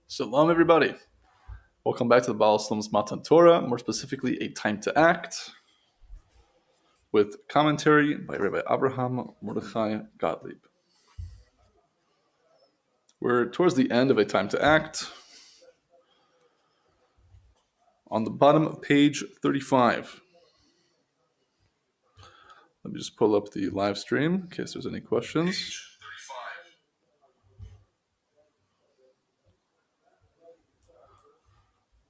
Shalom, everybody. Welcome back to the Baal HaSulam's Matan Torah, more specifically, A Time to Act, with commentary by Rebbe Avraham Morechai Gottlieb. We're towards the end of A Time to Act, on the bottom of page 35. Let me just pull up the live stream in case there's any questions.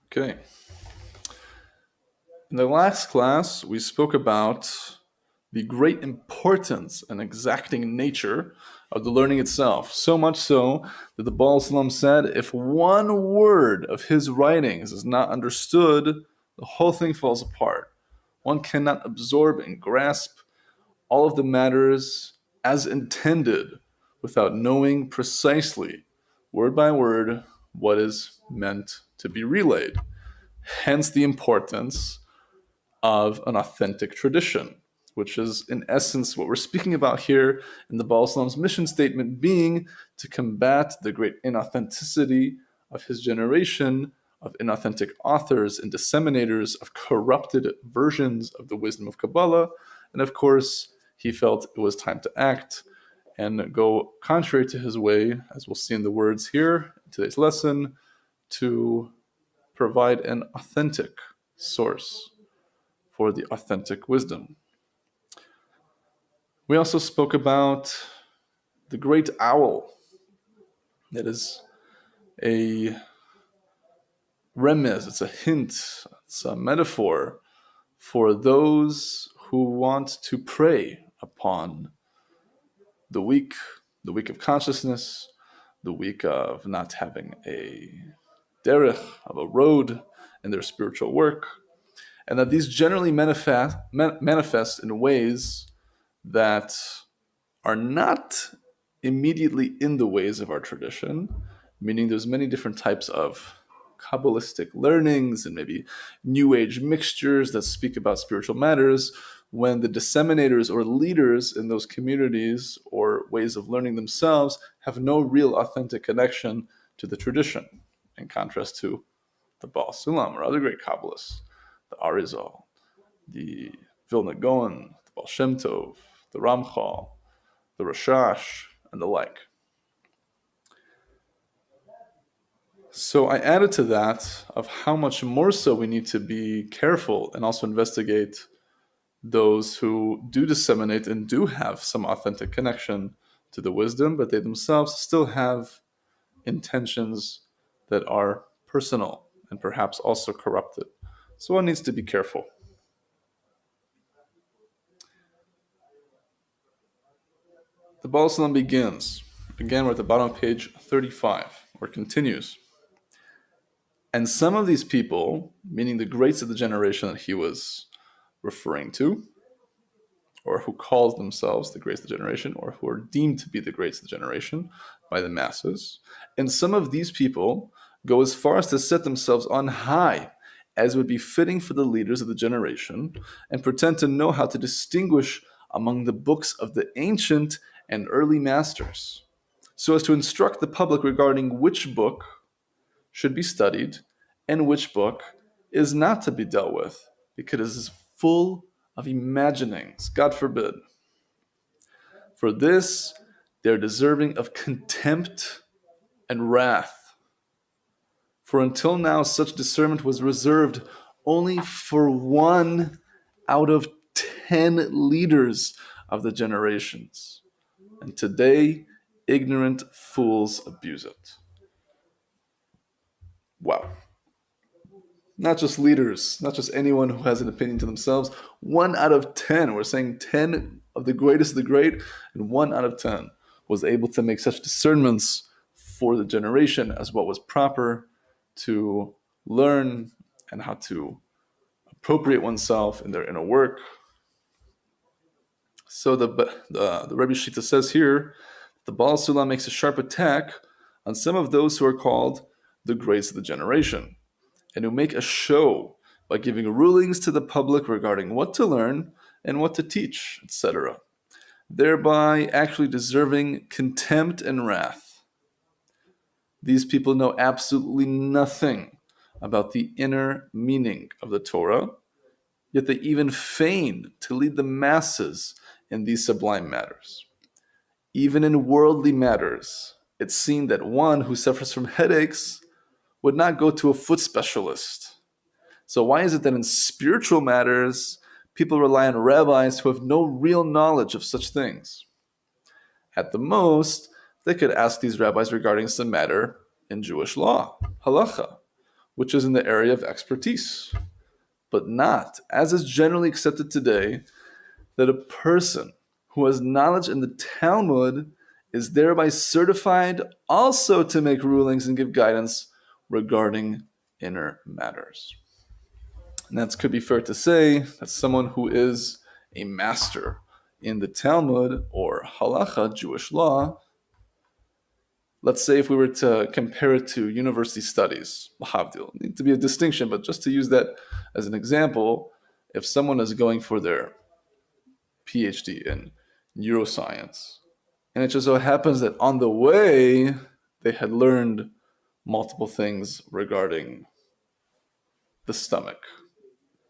Okay. In the last class, we spoke about the great importance and exacting nature of the learning itself. So much so that the Baal HaSulam said, if one word of his writings is not understood, the whole thing falls apart. One cannot absorb and grasp all of the matters as intended without knowing precisely, word by word, what is meant to be relayed. Hence the importance of an authentic tradition, which is in essence what we're speaking about here in the Baal HaSulam's mission statement, being to combat the great inauthenticity of his generation, of inauthentic authors and disseminators of corrupted versions of the wisdom of Kabbalah. And of course, he felt it was time to act and go contrary to his way, as we'll see in the words here in today's lesson, to provide an authentic source for the authentic wisdom. We also spoke about the great owl. That is a remez, it's a hint, it's a metaphor for those who want to prey upon the weak of consciousness, the weak of not having a derech, of a road in their spiritual work, and that these generally manifest in ways that are not immediately in the ways of our tradition, meaning there's many different types of Kabbalistic learnings and maybe New Age mixtures that speak about spiritual matters, when the disseminators or leaders in those communities or ways of learning themselves have no real authentic connection to the tradition, in contrast to the Baal HaSulam or other great Kabbalists, the Arizal, the Vilna Gaon, the Baal Shem Tov, the Ramchal, the Rashash, and the like. So I added to that of how much more so we need to be careful and also investigate those who do disseminate and do have some authentic connection to the wisdom, but they themselves still have intentions that are personal and perhaps also corrupted. So one needs to be careful. The Baal HaSulam begins. Again, we're at the bottom of page 35, where it continues. And some of these people, meaning the greats of the generation that he was referring to, or who calls themselves the greats of the generation, or who are deemed to be the greats of the generation by the masses, and some of these people go as far as to set themselves on high, as would be fitting for the leaders of the generation, and pretend to know how to distinguish among the books of the ancient and early masters, so as to instruct the public regarding which book should be studied and which book is not to be dealt with, because it is full of imaginings, God forbid. For this, they're deserving of contempt and wrath. For until now, such discernment was reserved only for 1 out of 10 leaders of the generations. And today, ignorant fools abuse it. Wow. Not just leaders, not just anyone who has an opinion to themselves. 1 out of 10, we're saying 10 of the greatest of the great, and 1 out of 10 was able to make such discernments for the generation as what was proper to learn and how to appropriate oneself in their inner work. So the Rebbe Shita says here, the Baal HaSulam makes a sharp attack on some of those who are called the greats of the generation, and who make a show by giving rulings to the public regarding what to learn and what to teach, etc., thereby actually deserving contempt and wrath. These people know absolutely nothing about the inner meaning of the Torah, yet they even feign to lead the masses in these sublime matters. Even in worldly matters, it's seen that one who suffers from headaches would not go to a foot specialist. So why is it that in spiritual matters, people rely on rabbis who have no real knowledge of such things? At the most, they could ask these rabbis regarding some matter in Jewish law, halacha, which is in the area of expertise, but not, as is generally accepted today, that a person who has knowledge in the Talmud is thereby certified also to make rulings and give guidance regarding inner matters. And that could be fair to say that someone who is a master in the Talmud or halacha, Jewish law, let's say if we were to compare it to university studies, lahavdil, need to be a distinction, but just to use that as an example, if someone is going for their PhD in neuroscience, and it just so happens that on the way they had learned multiple things regarding the stomach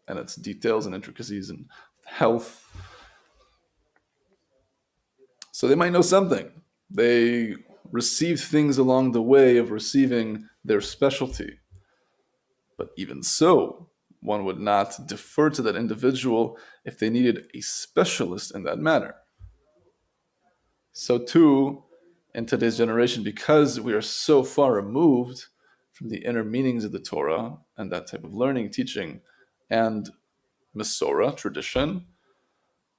and its details and intricacies and health. So they might know something. They receive things along the way of receiving their specialty. But even so, one would not defer to that individual if they needed a specialist in that matter. So too, in today's generation, because we are so far removed from the inner meanings of the Torah and that type of learning, teaching, and Masorah, tradition,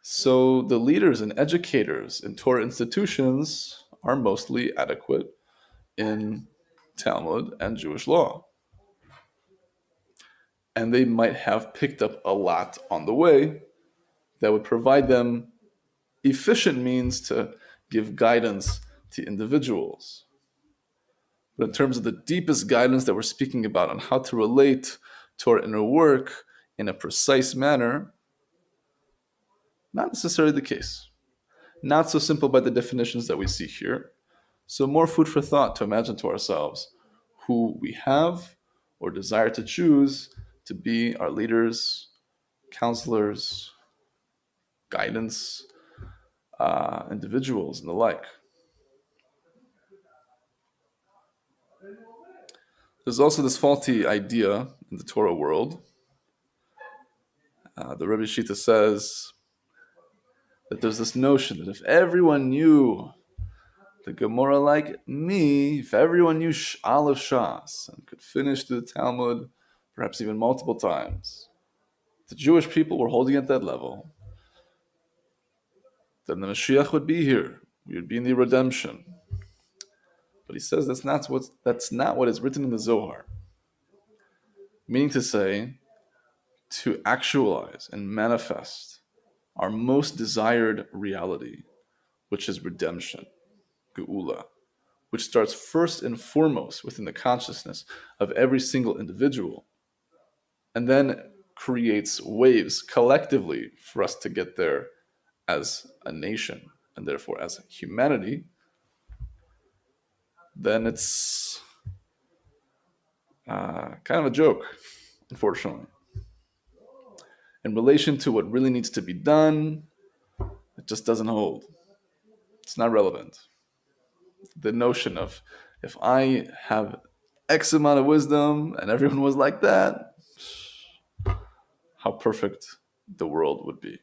so the leaders and educators in Torah institutions are mostly adequate in Talmud and Jewish law. And they might have picked up a lot on the way that would provide them efficient means to give guidance to individuals. But in terms of the deepest guidance that we're speaking about on how to relate to our inner work in a precise manner, not necessarily the case. Not so simple by the definitions that we see here. So more food for thought to imagine to ourselves who we have or desire to choose to be our leaders, counselors, guidance, individuals, and the like. There's also this faulty idea in the Torah world. The Rebbe Shita says that there's this notion that if everyone knew the Gemara like me, if everyone knew Aleph Shas and could finish the Talmud perhaps even multiple times, the Jewish people were holding at that level, then the Mashiach would be here. We would be in the redemption. But he says that's not what is written in the Zohar. Meaning to say, to actualize and manifest our most desired reality, which is redemption, Geula, which starts first and foremost within the consciousness of every single individual, and then creates waves collectively for us to get there as a nation, and therefore as humanity, then it's kind of a joke, unfortunately. In relation to what really needs to be done, it just doesn't hold. It's not relevant. The notion of if I have X amount of wisdom and everyone was like that, how perfect the world would be.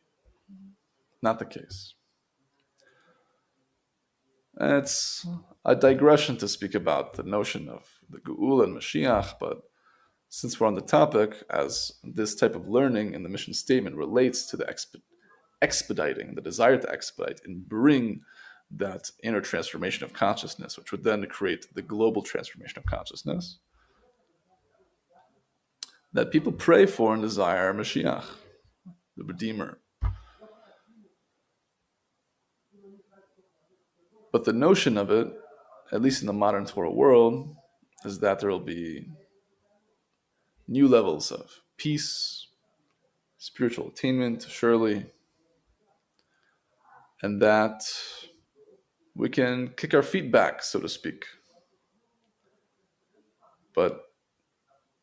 Not the case. And it's a digression to speak about the notion of the Geula and Mashiach, but since we're on the topic, as this type of learning in the mission statement relates to the expediting, the desire to expedite and bring that inner transformation of consciousness, which would then create the global transformation of consciousness, that people pray for and desire Mashiach, the Redeemer. But the notion of it, at least in the modern Torah world, is that there will be new levels of peace, spiritual attainment, surely, and that we can kick our feet back, so to speak. But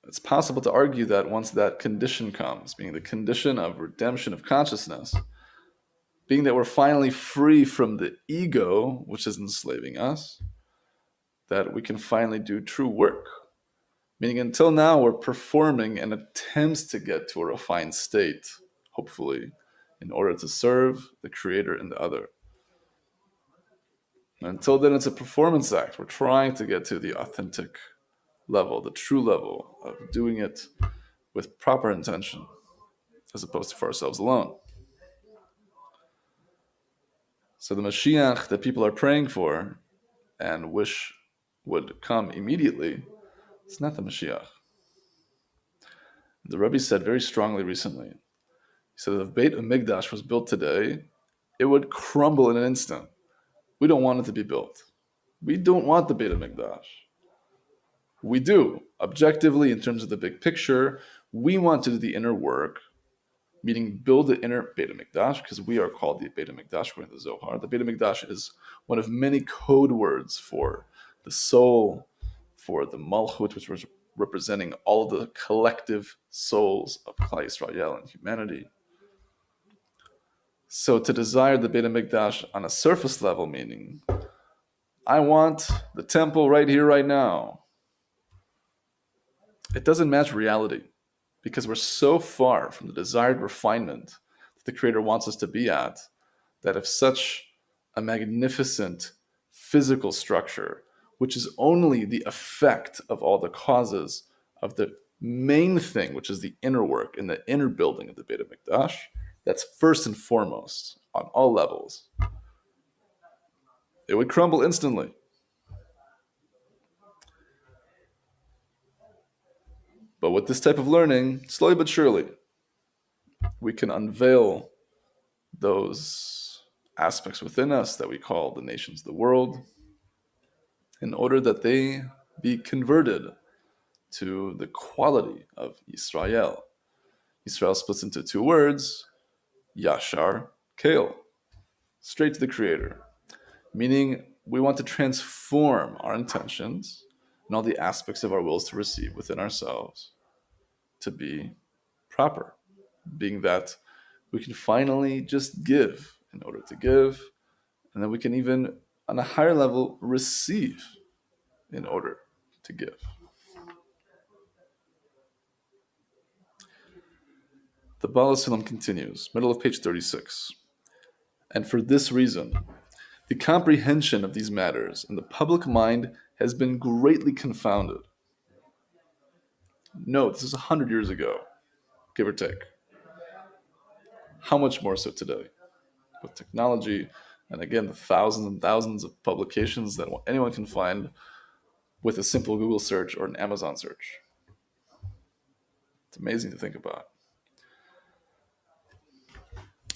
it's possible to argue that once that condition comes, being the condition of redemption of consciousness, being that we're finally free from the ego, which is enslaving us, that we can finally do true work. Meaning until now, we're performing an attempt to get to a refined state, hopefully, in order to serve the Creator and the other. And until then, it's a performance act. We're trying to get to the authentic level, the true level of doing it with proper intention, as opposed to for ourselves alone. So the Mashiach that people are praying for and wish would come immediately, it's not the Mashiach. The Rebbe said very strongly recently, he said that if Beit HaMikdash was built today, it would crumble in an instant. We don't want it to be built. We don't want the Beit HaMikdash. We do. Objectively, in terms of the big picture, we want to do the inner work, meaning build the inner Beit HaMikdash, because we are called the Beit HaMikdash according to the Zohar. The Beit HaMikdash is one of many code words for the soul, for the Malchut, which was representing all of the collective souls of Klal Yisrael and humanity. So to desire the Beit HaMikdash on a surface level, meaning, I want the temple right here, right now, it doesn't match reality, because we're so far from the desired refinement that the Creator wants us to be at, that if such a magnificent physical structure, which is only the effect of all the causes of the main thing, which is the inner work and the inner building of the Beit HaMikdash, that's first and foremost on all levels, it would crumble instantly. But with this type of learning, slowly but surely, we can unveil those aspects within us that we call the nations of the world, in order that they be converted to the quality of Yisrael. Yisrael splits into two words, Yashar, Kel, straight to the Creator. Meaning we want to transform our intentions and all the aspects of our wills to receive within ourselves to be proper, being that we can finally just give in order to give, and then we can even, on a higher level, receive in order to give. The Baal HaSulam continues, middle of page 36. And for this reason, the comprehension of these matters in the public mind has been greatly confounded. Note, this is 100 years ago, give or take. How much more so today? With technology, and again, the thousands and thousands of publications that anyone can find with a simple Google search or an Amazon search. It's amazing to think about.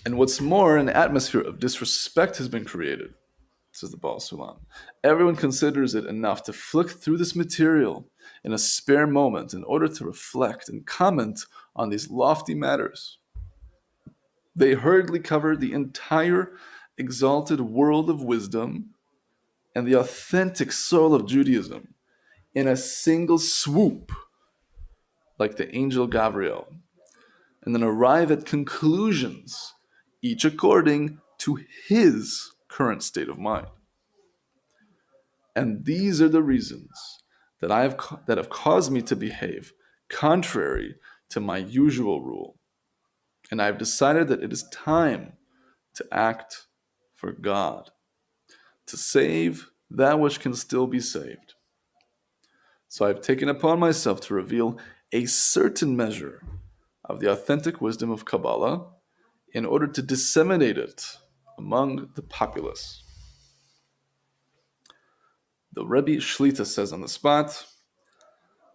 And what's more, an atmosphere of disrespect has been created, says the Baal HaSulam. Everyone considers it enough to flick through this material in a spare moment in order to reflect and comment on these lofty matters. They hurriedly cover the entire exalted world of wisdom and the authentic soul of Judaism in a single swoop, like the angel Gabriel, and then arrive at conclusions, each according to his current state of mind. And these are the reasons that have caused me to behave contrary to my usual rule. And I have decided that it is time to act for God, to save that which can still be saved. So I have taken upon myself to reveal a certain measure of the authentic wisdom of Kabbalah in order to disseminate it among the populace. The Rebbe Shlita says on the spot,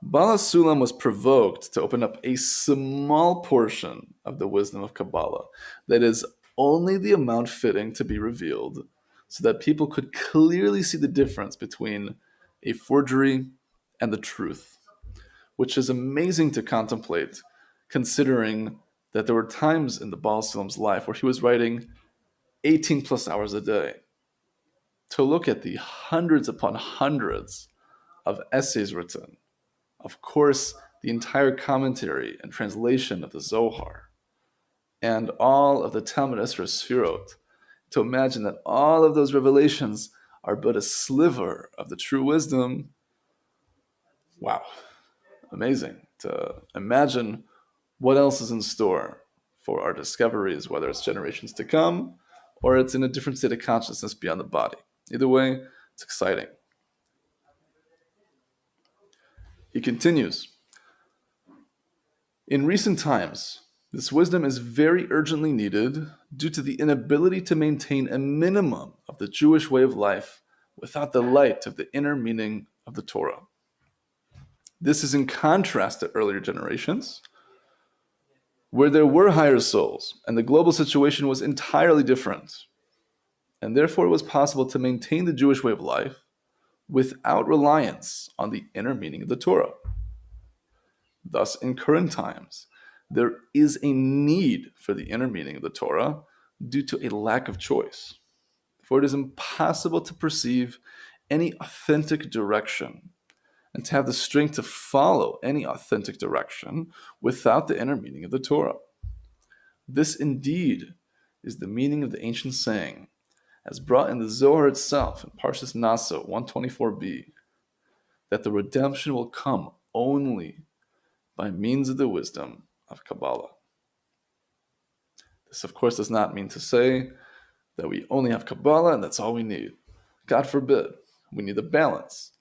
Baal HaSulam was provoked to open up a small portion of the wisdom of Kabbalah, that is, only the amount fitting to be revealed, so that people could clearly see the difference between a forgery and the truth, which is amazing to contemplate, considering that there were times in the Baal HaSulam's life where he was writing 18 plus hours a day. To look at the hundreds upon hundreds of essays written Of course, the entire commentary and translation of the Zohar, and all of the Talmud Esrei Sfirot, to imagine that all of those revelations are but a sliver of the true wisdom. Wow, amazing to imagine what else is in store for our discoveries, whether it's generations to come or it's in a different state of consciousness beyond the body. Either way, it's exciting. He continues, in recent times, this wisdom is very urgently needed due to the inability to maintain a minimum of the Jewish way of life without the light of the inner meaning of the Torah. This is in contrast to earlier generations, where there were higher souls and the global situation was entirely different, and therefore it was possible to maintain the Jewish way of life without reliance on the inner meaning of the Torah. Thus, in current times, there is a need for the inner meaning of the Torah due to a lack of choice, for it is impossible to perceive any authentic direction and to have the strength to follow any authentic direction without the inner meaning of the Torah. This indeed is the meaning of the ancient saying, as brought in the Zohar itself in Parshas Naso 124b, that the redemption will come only by means of the wisdom of Kabbalah. This, of course, does not mean to say that we only have Kabbalah and that's all we need. God forbid. We need a balance.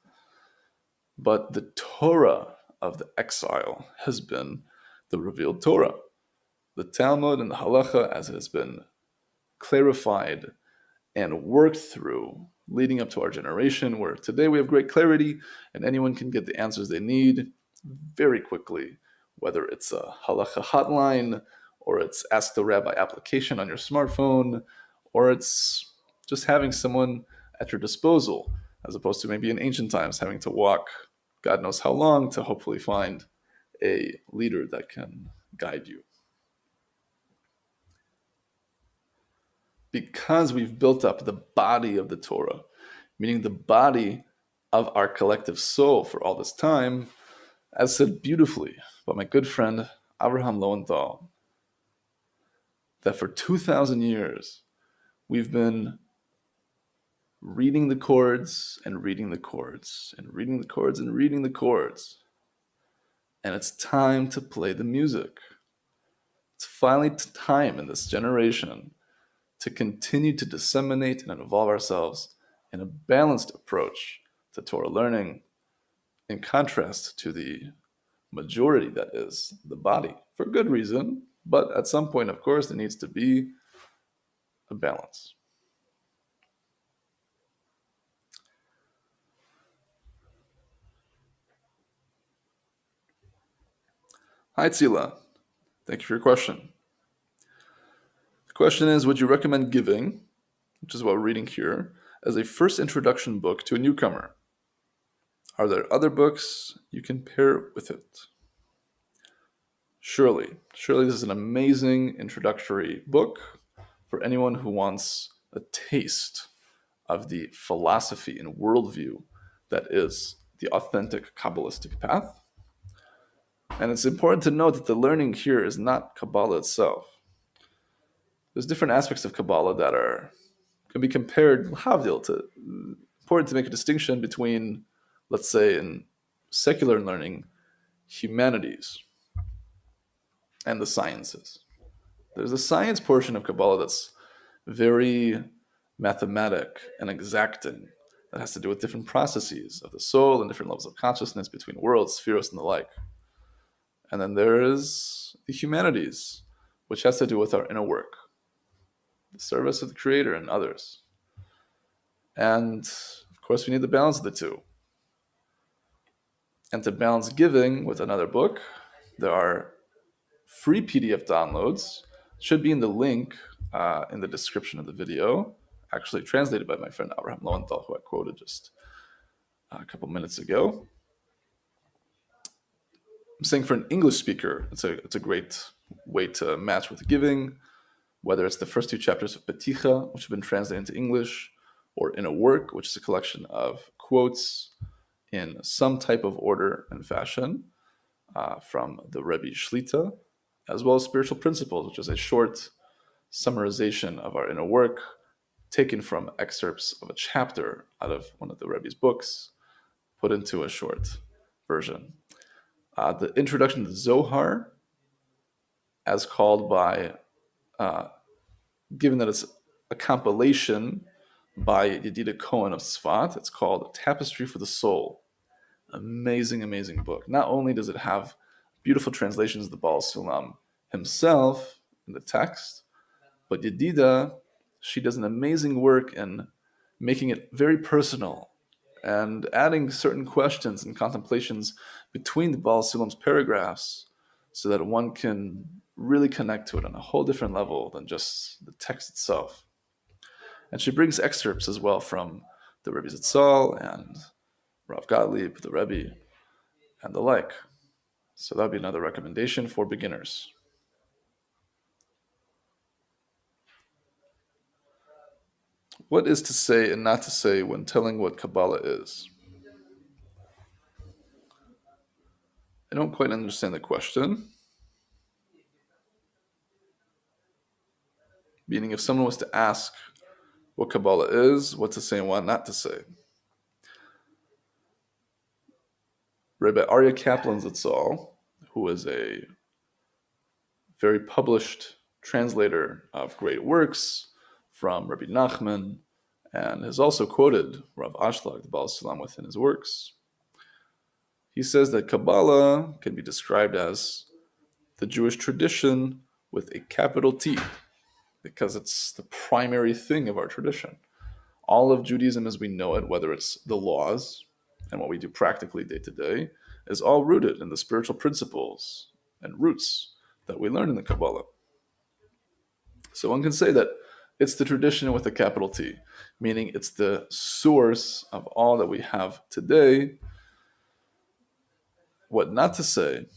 But the Torah of the exile has been the revealed Torah. The Talmud and the Halacha, as it has been clarified and worked through leading up to our generation, where today we have great clarity and anyone can get the answers they need very quickly, whether it's a halacha hotline, or it's Ask the Rabbi application on your smartphone, or it's just having someone at your disposal, as opposed to maybe in ancient times having to walk God knows how long to hopefully find a leader that can guide you. Because we've built up the body of the Torah, meaning the body of our collective soul for all this time, as said beautifully by my good friend Avraham Lowenthal, that for 2,000 years we've been reading the chords and reading the chords and reading the chords and reading the chords. And it's time to play the music. It's finally time in this generation to continue to disseminate and evolve ourselves in a balanced approach to Torah learning, in contrast to the majority that is the body, for good reason, but at some point, of course, there needs to be a balance. Hi, Tzila. Thank you for your question. The question is, would you recommend Giving, which is what we're reading here, as a first introduction book to a newcomer? Are there other books you can pair with it? Surely this is an amazing introductory book for anyone who wants a taste of the philosophy and worldview that is the authentic Kabbalistic path. And it's important to note that the learning here is not Kabbalah itself. There's different aspects of Kabbalah that can be compared, havdil, to important to make a distinction between, let's say, in secular learning, humanities and the sciences. There's a science portion of Kabbalah that's very mathematic and exacting, that has to do with different processes of the soul and different levels of consciousness between worlds, spheres, and the like. And then there is the humanities, which has to do with our inner work, the service of the Creator and others. And of course, we need the balance of the two. And to balance Giving with another book, there are free PDF downloads. Should be in the link in the description of the video, actually translated by my friend Avraham Lowenthal, who I quoted just a couple minutes ago. I'm saying for an English speaker, it's a great way to match with Giving, whether it's the first two chapters of Peticha, which have been translated into English, or In a Work, which is a collection of quotes in some type of order and fashion from the Rebbe Shlita, as well as spiritual principles, which is a short summarization of our inner work, taken from excerpts of a chapter out of one of the Rebbe's books, put into a short version. The introduction to the Zohar, as called by, given that it's a compilation by Yehudah Cohen of Tzfat, it's called Tapestry for the Soul. Amazing, amazing book. Not only does it have beautiful translations of the Baal HaSulam himself in the text, but Yehudah, she does an amazing work in making it very personal and adding certain questions and contemplations between the Baal HaSulam's paragraphs so that one can really connect to it on a whole different level than just the text itself. And she brings excerpts as well from the Rebbe Zitzal and Rav Gottlieb, the Rebbe, and the like. So that would be another recommendation for beginners. What is to say and not to say when telling what Kabbalah is? I don't quite understand the question. Meaning, if someone was to ask what Kabbalah is, what to say and what not to say. Rebbe Aryeh Kaplan Zitzal, who is a very published translator of great works from Rabbi Nachman, and has also quoted Rav Ashlag, the Baal HaSulam, within his works. He says that Kabbalah can be described as the Jewish tradition with a capital T, because it's the primary thing of our tradition. All of Judaism as we know it, whether it's the laws and what we do practically day to day, is all rooted in the spiritual principles and roots that we learn in the Kabbalah. So one can say that it's the tradition with a capital T, meaning it's the source of all that we have today. What not to say?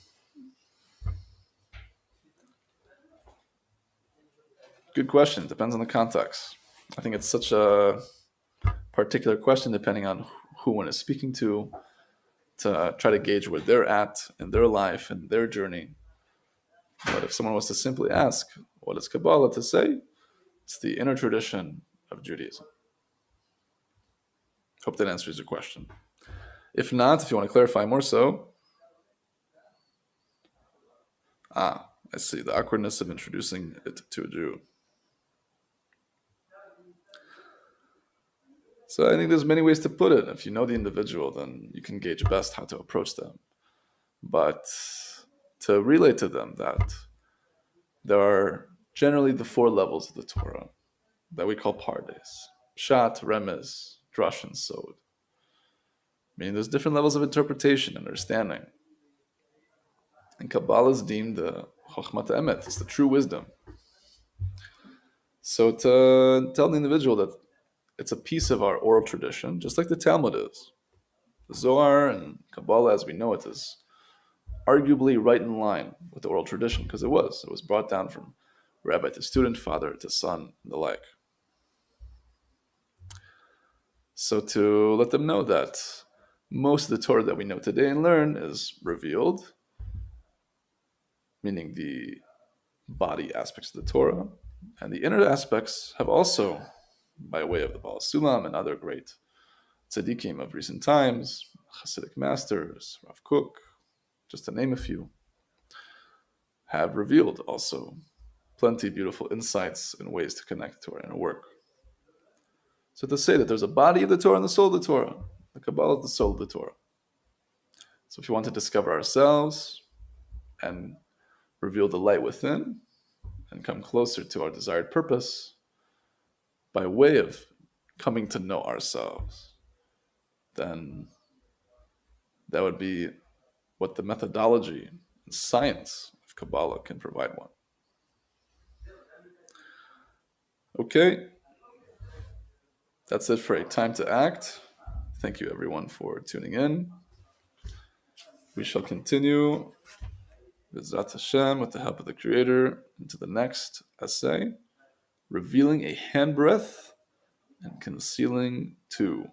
Good question. Depends on the context. I think it's such a particular question depending on who one is speaking to try to gauge where they're at in their life and their journey. But if someone was to simply ask, what is Kabbalah to say? It's the inner tradition of Judaism. Hope that answers your question. If not, if you want to clarify more so, I see the awkwardness of introducing it to a Jew. So I think there's many ways to put it. If you know the individual, then you can gauge best how to approach them. But to relay to them that there are generally the 4 levels of the Torah that we call pardes: Pshat, Remez, Drush, and Sod. Meaning there's different levels of interpretation and understanding. And Kabbalah is deemed the Chochmat Emet, it's the true wisdom. So to tell the individual that it's a piece of our oral tradition, just like the Talmud is. The Zohar and Kabbalah as we know it is arguably right in line with the oral tradition, because it was brought down from rabbi to student, father to son, and the like. So to let them know that most of the Torah that we know today and learn is revealed, meaning the body aspects of the Torah, and the inner aspects have also, by way of the Baal HaSulam and other great tzaddikim of recent times, Hasidic masters, Rav Kook, just to name a few, have revealed also plenty of beautiful insights and ways to connect to our inner work. So to say that there's a body of the Torah and the soul of the Torah, the Kabbalah is the soul of the Torah. So if you want to discover ourselves and reveal the light within and come closer to our desired purpose by way of coming to know ourselves, then that would be what the methodology and science of Kabbalah can provide one. Okay, that's it for A Time to Act. Thank you everyone for tuning in. We shall continue B'ezrat Hashem with the help of the Creator into the next essay, revealing a handbreadth and concealing two.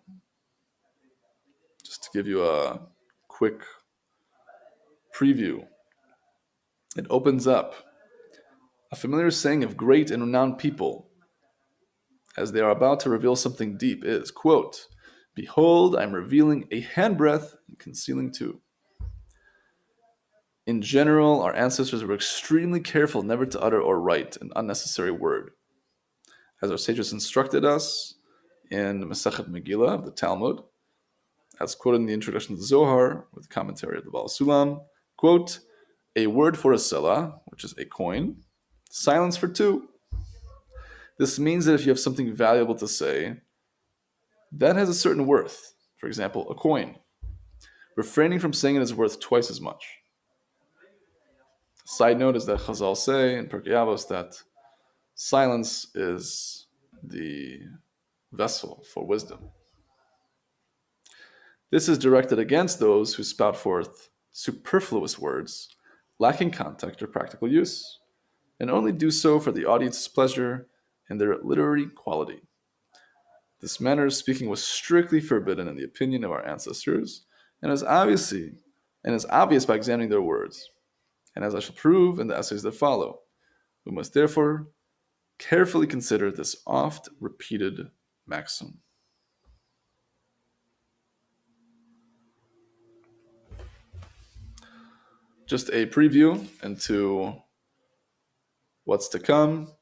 Just to give you a quick preview. It opens up a familiar saying of great and renowned people as they are about to reveal something deep is, quote, "Behold, I'm revealing a handbreadth and concealing two." In general, our ancestors were extremely careful never to utter or write an unnecessary word. As our sages instructed us in the Masechet Megillah of the Talmud, as quoted in the introduction to the Zohar with commentary of the Baal HaSulam, quote, "A word for a selah, which is a coin, silence for two." This means that if you have something valuable to say, that has a certain worth. For example, a coin. Refraining from saying it is worth twice as much. Side note is that Chazal say in Pirkei Avos that silence is the vessel for wisdom. This is directed against those who spout forth superfluous words, lacking context or practical use, and only do so for the audience's pleasure and their literary quality. This manner of speaking was strictly forbidden in the opinion of our ancestors, and is obvious by examining their words. And as I shall prove in the essays that follow, we must therefore carefully consider this oft repeated maxim. Just a preview into what's to come,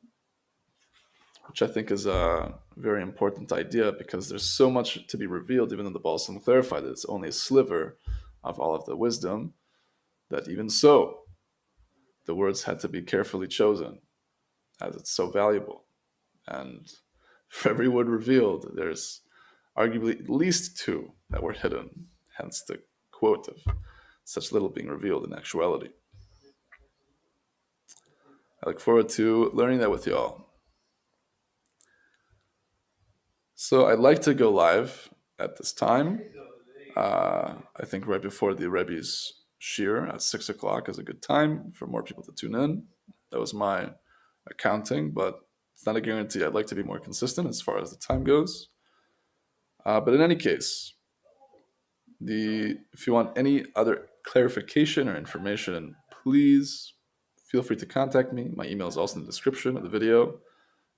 which I think is a very important idea because there's so much to be revealed, even though the Baal HaSulam clarified that it's only a sliver of all of the wisdom, that even so, the words had to be carefully chosen, as it's so valuable. And for every word revealed, there's arguably at least two that were hidden, hence the quote of such little being revealed in actuality. I look forward to learning that with y'all. So I'd like to go live at this time. I think right before the Rebbe's shir at 6 o'clock is a good time for more people to tune in. That was my accounting, but it's not a guarantee. I'd like to be more consistent as far as the time goes. But in any case, if you want any other clarification or information, please feel free to contact me. My email is also in the description of the video.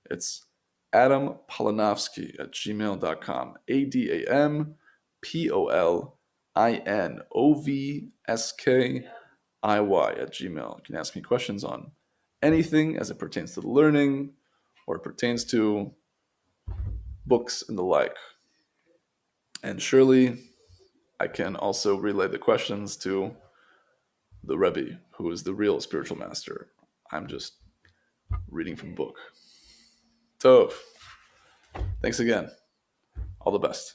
It's Polinovskiy at gmail.com. AdamPolinovskiy at gmail. You can ask me questions on anything as it pertains to the learning or it pertains to books and the like. And surely I can also relay the questions to the Rebbe, who is the real spiritual master. I'm just reading from the book. Tov. Thanks again. All the best.